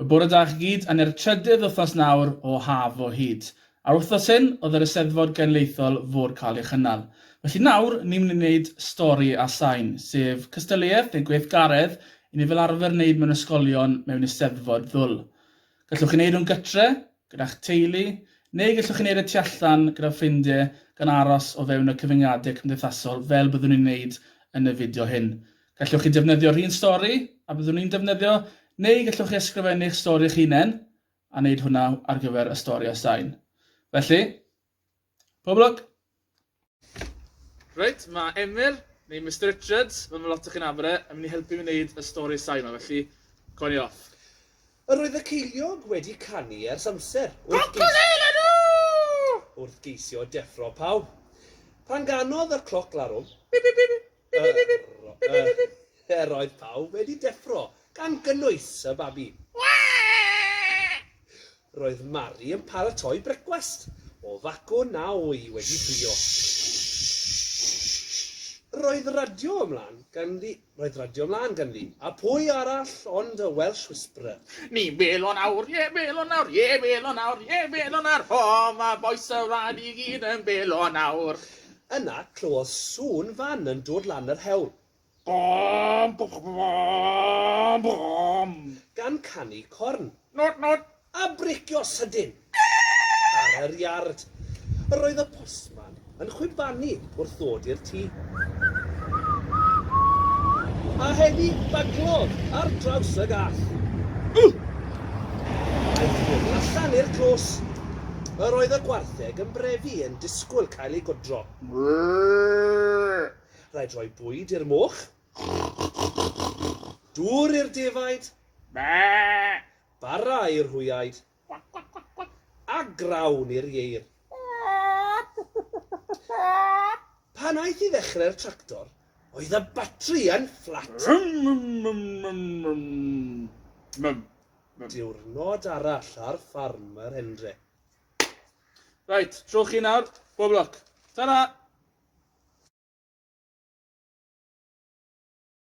Y bore da chi gyd yn yr trydydd wythnos nawr o haf o hyd. Ar wythnos hyn, oedd yr Eisteddfod Genedlaethol fod cael ei chynnal. Felly nawr, ni'n mynd i wneud stori a sain, sef cystadleuaeth neu gweithgaredd i ni fel arfer wneud mewn ysgolion mewn Eisteddfod ddwl. Gallwch chi wneud nhw'n gytre, gyda'ch teulu, neu gallwch chi wneud y tu allan gyda ffrindiau gan aros o fewn y cyfyngiadau cymdeithasol fel byddwn ni'n wneud yn y fideo hyn. Gallwch chi defnyddio'r un stori a byddwn ni'n defnyddio, neu gallwch chi ysgrifennu'ch stori eich hunain a wneud hwnna ar gyfer y stori a sain. Felly, pob lwc! Reit, mae Emyr, neu Mr Richards, fel mae lot o'ch chi'n abod yn mynd i helpu fi wneud y stori sain yma, felly, goni off. Roedd y ceiliog wedi canu ers amser wrth geisio deffro pawb. Pan ganodd yr cloc larwm, roedd pawb wedi deffro gan gynnwys y babi. Roedd Mari yn paratoi brecwast o facw na wy wedi ffrio. Roedd radio ymlaen ganddi, a pwy arall ond y Welsh Whisperer. Ni belo nawr, ie belo nawr, ie belo nawr, ie belo nawr, o, mae boes y wlad i gyd yn belo nawr. Yna clywodd sŵn fan yn dod lan yr hewl. Bom, bom, bom, bom. Gan canu corn. Not, not. A bricio sydyn ar yr iard. Roedd y postman yn chwibanu wrth ddod i'r tŷ. A heddi baglodd ar draws y gath. Aeth hwn allan i'r clos. Roedd y gwartheg yn brefi yn disgwyl cael ei godro. Rhaid rhoi bwyd i'r moch. Dŵr i'r defaid. Bara i'r hwyaid. A grawn i'r ieir. Pan aeth i ddechrau'r tractor, oedd y batri yn fflat. Diwrnod arall ar ffarm yr Hendre. Right, trwch chi nawr, bob lwc. Ta-ra!